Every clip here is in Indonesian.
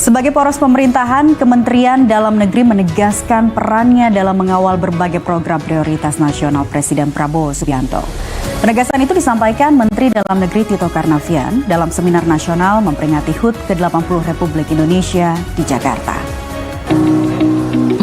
Sebagai poros pemerintahan, Kementerian Dalam Negeri menegaskan perannya dalam mengawal berbagai program prioritas nasional Presiden Prabowo Subianto. Penegasan itu disampaikan Menteri Dalam Negeri Tito Karnavian dalam seminar nasional memperingati HUT ke-80 Republik Indonesia di Jakarta.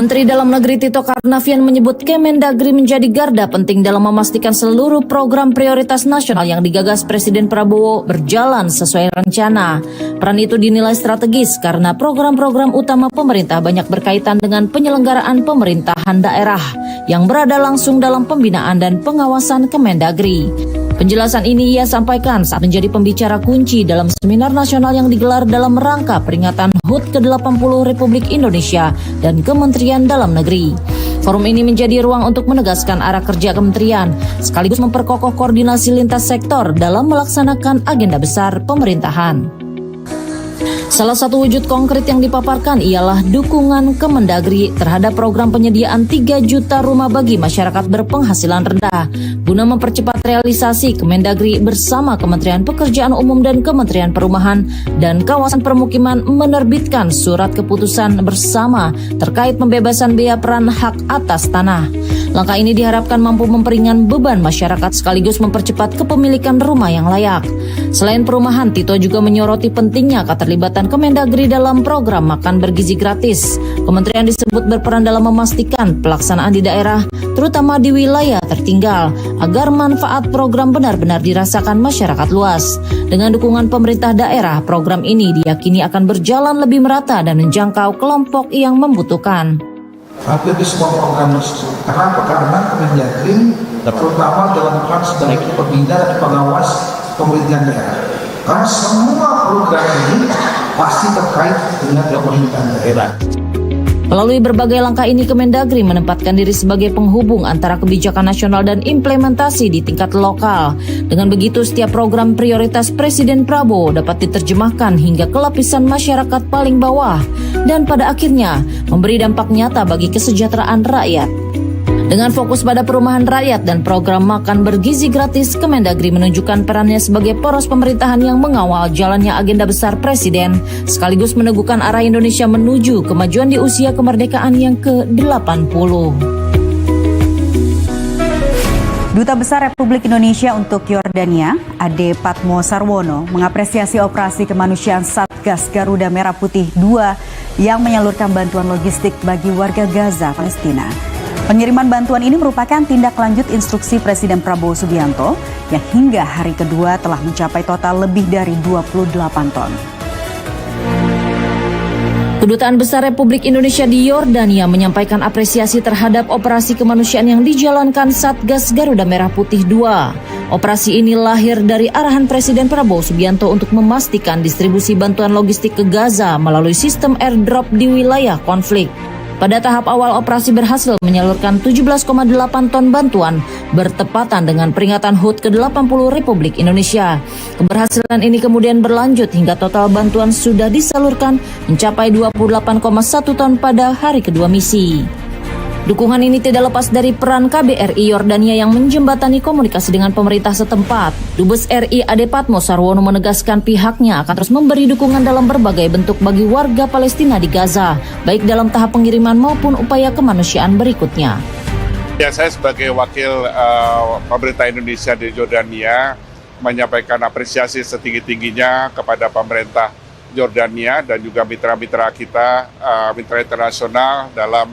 Menteri Dalam Negeri Tito Karnavian menyebut Kemendagri menjadi garda penting dalam memastikan seluruh program prioritas nasional yang digagas Presiden Prabowo berjalan sesuai rencana. Peran itu dinilai strategis karena program-program utama pemerintah banyak berkaitan dengan penyelenggaraan pemerintahan daerah yang berada langsung dalam pembinaan dan pengawasan Kemendagri. Penjelasan ini ia sampaikan saat menjadi pembicara kunci dalam seminar nasional yang digelar dalam rangka peringatan HUT ke-80 Republik Indonesia dan Kementerian Dalam Negeri. Forum ini menjadi ruang untuk menegaskan arah kerja kementerian, sekaligus memperkokoh koordinasi lintas sektor dalam melaksanakan agenda besar pemerintahan. Salah satu wujud konkret yang dipaparkan ialah dukungan Kemendagri terhadap program penyediaan 3 juta rumah bagi masyarakat berpenghasilan rendah. Guna mempercepat realisasi, Kemendagri bersama Kementerian Pekerjaan Umum dan Kementerian Perumahan dan Kawasan Permukiman menerbitkan surat keputusan bersama terkait pembebasan biaya peran hak atas tanah. Langkah ini diharapkan mampu memperingan beban masyarakat sekaligus mempercepat kepemilikan rumah yang layak. Selain perumahan, Tito juga menyoroti pentingnya keterlibatan Kemendagri dalam program makan bergizi gratis. Kementerian disebut berperan dalam memastikan pelaksanaan di daerah, terutama di wilayah tertinggal, agar manfaat program benar-benar dirasakan masyarakat luas. Dengan dukungan pemerintah daerah, program ini diyakini akan berjalan lebih merata dan menjangkau kelompok yang membutuhkan. Hampir di semua program tersebut. Kenapa? Karena Kemendagri terutama dalam peran sebagai pembina dan pengawas pemerintahan daerah. Karena semua program ini pasti terkait dengan pemerintahan daerah. Melalui berbagai langkah ini, Kemendagri menempatkan diri sebagai penghubung antara kebijakan nasional dan implementasi di tingkat lokal. Dengan begitu, setiap program prioritas Presiden Prabowo dapat diterjemahkan hingga ke lapisan masyarakat paling bawah dan pada akhirnya memberi dampak nyata bagi kesejahteraan rakyat. Dengan fokus pada perumahan rakyat dan program makan bergizi gratis, Kemendagri menunjukkan perannya sebagai poros pemerintahan yang mengawal jalannya agenda besar Presiden, sekaligus meneguhkan arah Indonesia menuju kemajuan di usia kemerdekaan yang ke-80. Duta Besar Republik Indonesia untuk Yordania, Ade Patmo Sarwono, mengapresiasi operasi kemanusiaan Satgas Garuda Merah Putih II yang menyalurkan bantuan logistik bagi warga Gaza, Palestina. Pengiriman bantuan ini merupakan tindak lanjut instruksi Presiden Prabowo Subianto yang hingga hari kedua telah mencapai total lebih dari 28 ton. Kedutaan Besar Republik Indonesia di Yordania menyampaikan apresiasi terhadap operasi kemanusiaan yang dijalankan Satgas Garuda Merah Putih II. Operasi ini lahir dari arahan Presiden Prabowo Subianto untuk memastikan distribusi bantuan logistik ke Gaza melalui sistem airdrop di wilayah konflik. Pada tahap awal operasi berhasil menyalurkan 17,8 ton bantuan bertepatan dengan peringatan HUT ke-80 Republik Indonesia. Keberhasilan ini kemudian berlanjut hingga total bantuan sudah disalurkan mencapai 28,1 ton pada hari kedua misi. Dukungan ini tidak lepas dari peran KBRI Yordania yang menjembatani komunikasi dengan pemerintah setempat. Dubes RI Ade Patmo Sarwono menegaskan pihaknya akan terus memberi dukungan dalam berbagai bentuk bagi warga Palestina di Gaza, baik dalam tahap pengiriman maupun upaya kemanusiaan berikutnya. Ya, saya sebagai wakil pemerintah Indonesia di Yordania menyampaikan apresiasi setinggi-tingginya kepada pemerintah Yordania dan juga mitra-mitra kita, mitra internasional dalam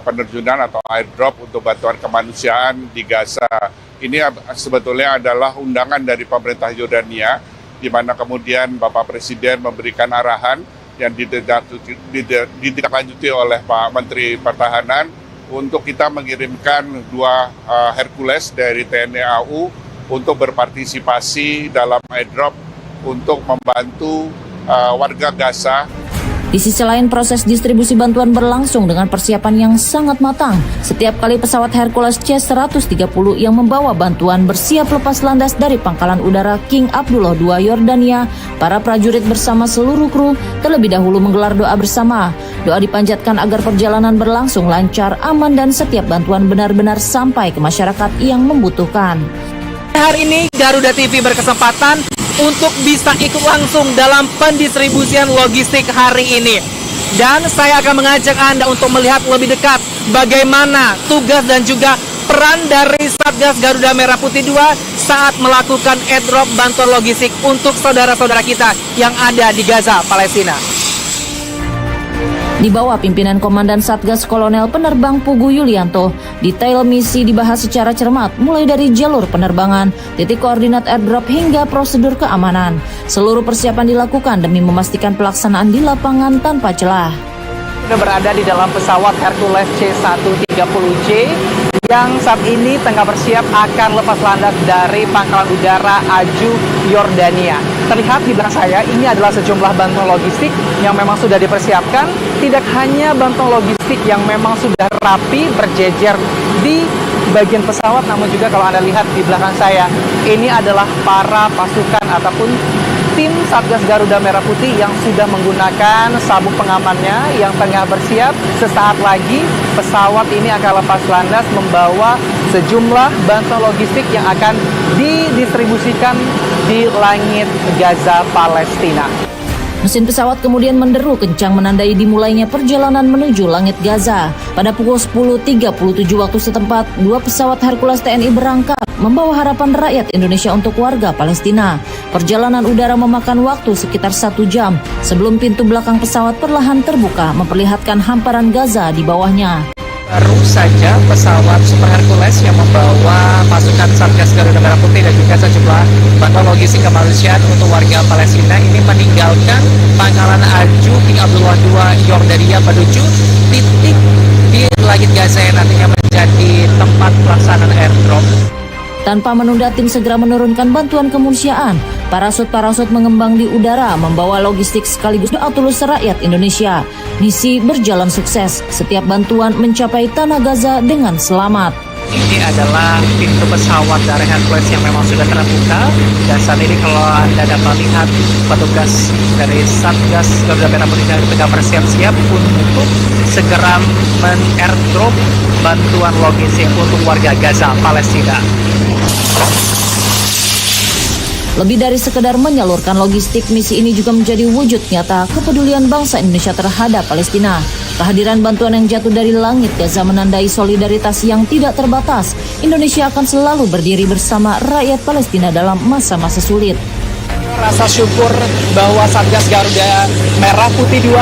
penerjunan atau airdrop untuk bantuan kemanusiaan di Gaza. Ini sebetulnya adalah undangan dari pemerintah Yordania, di mana kemudian Bapak Presiden memberikan arahan yang ditindaklanjuti oleh Pak Menteri Pertahanan untuk kita mengirimkan 2 Hercules dari TNI AU untuk berpartisipasi dalam airdrop untuk membantu warga Gaza. Di sisi lain, proses distribusi bantuan berlangsung dengan persiapan yang sangat matang. Setiap kali pesawat Hercules C-130 yang membawa bantuan bersiap lepas landas dari pangkalan udara King Abdullah II Yordania, para prajurit bersama seluruh kru terlebih dahulu menggelar doa bersama. Doa dipanjatkan agar perjalanan berlangsung lancar, aman, dan setiap bantuan benar-benar sampai ke masyarakat yang membutuhkan. Hari ini Garuda TV berkesempatan untuk bisa ikut langsung dalam pendistribusian logistik hari ini. Dan saya akan mengajak Anda untuk melihat lebih dekat bagaimana tugas dan juga peran dari Satgas Garuda Merah Putih 2 saat melakukan airdrop bantuan logistik untuk saudara-saudara kita yang ada di Gaza, Palestina. Di bawah pimpinan Komandan Satgas Kolonel Penerbang Pugu Yulianto, detail misi dibahas secara cermat mulai dari jalur penerbangan, titik koordinat airdrop hingga prosedur keamanan. Seluruh persiapan dilakukan demi memastikan pelaksanaan di lapangan tanpa celah. Sudah berada di dalam pesawat Hercules C-130J yang saat ini tengah bersiap akan lepas landas dari Pangkalan Udara Aju, Yordania. Terlihat di belakang saya, ini adalah sejumlah bantuan logistik yang memang sudah dipersiapkan. Tidak hanya bantuan logistik yang memang sudah rapi berjejer di bagian pesawat, namun juga kalau Anda lihat di belakang saya, ini adalah para pasukan ataupun tim Satgas Garuda Merah Putih yang sudah menggunakan sabuk pengamannya yang tengah bersiap. Sesaat lagi pesawat ini akan lepas landas membawa sejumlah bantuan logistik yang akan didistribusikan di langit Gaza, Palestina. Mesin pesawat kemudian menderu kencang menandai dimulainya perjalanan menuju langit Gaza. Pada pukul 10.37 waktu setempat, 2 pesawat Hercules TNI berangkat membawa harapan rakyat Indonesia untuk warga Palestina. Perjalanan udara memakan waktu sekitar 1 jam sebelum pintu belakang pesawat perlahan terbuka memperlihatkan hamparan Gaza di bawahnya. Baru saja pesawat Super Hercules yang membawa pasukan Satgas Garuda Merah Putih dan juga sejumlah bantuan logistik kemanusiaan untuk warga Palestina ini meninggalkan Pangkalan Aju King Abdullah II Yordania menuju titik di langit Gaza yang nantinya menjadi tempat pelaksanaan airdrop. Tanpa menunda, tim segera menurunkan bantuan kemanusiaan. Parasut-parasut mengembang di udara membawa logistik sekaligus doa tulus rakyat Indonesia. Misi berjalan sukses. Setiap bantuan mencapai tanah Gaza dengan selamat. Ini adalah pintu pesawat dari Hercules yang memang sudah terbuka. Dan saat ini kalau Anda dapat lihat, petugas dari Satgas Garuda Merah Putih tengah bersiap-siap untuk segera men-airdrop bantuan logistik untuk warga Gaza, Palestina. Lebih dari sekedar menyalurkan logistik, misi ini juga menjadi wujud nyata kepedulian bangsa Indonesia terhadap Palestina. Kehadiran bantuan yang jatuh dari langit Gaza menandai solidaritas yang tidak terbatas. Indonesia akan selalu berdiri bersama rakyat Palestina dalam masa-masa sulit. Rasa syukur bahwa Satgas Garuda Merah Putih 2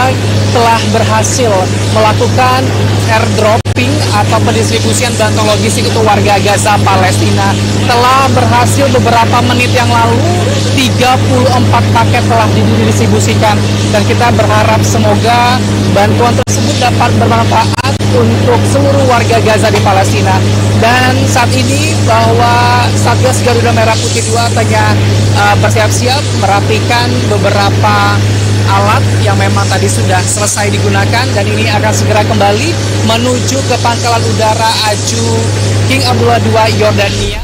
telah berhasil melakukan airdropping atau pendistribusian bantuan logistik untuk warga Gaza, Palestina. Telah berhasil beberapa menit yang lalu, 34 paket telah didistribusikan. Dan kita berharap semoga bantuan tersebut dapat bermanfaat untuk seluruh warga Gaza di Palestina. Dan saat ini bahwa Satgas Garuda Merah Putih 2 tengah bersiap-siap merapikan beberapa alat yang memang tadi sudah selesai digunakan, dan ini akan segera kembali menuju ke Pangkalan Udara Aju King Abdullah II Yordania.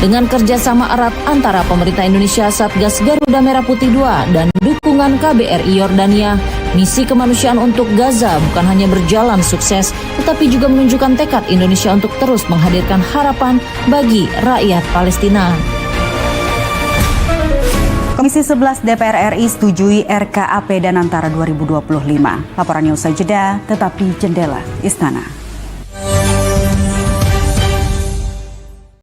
Dengan kerjasama erat antara pemerintah Indonesia, Satgas Garuda Merah Putih 2, dan dukungan KBRI Yordania, misi kemanusiaan untuk Gaza bukan hanya berjalan sukses, tetapi juga menunjukkan tekad Indonesia untuk terus menghadirkan harapan bagi rakyat Palestina. Komisi 11 DPR RI setujui RKAP Danantara 2025. Laporannya usai jeda, tetap di Jendela Istana.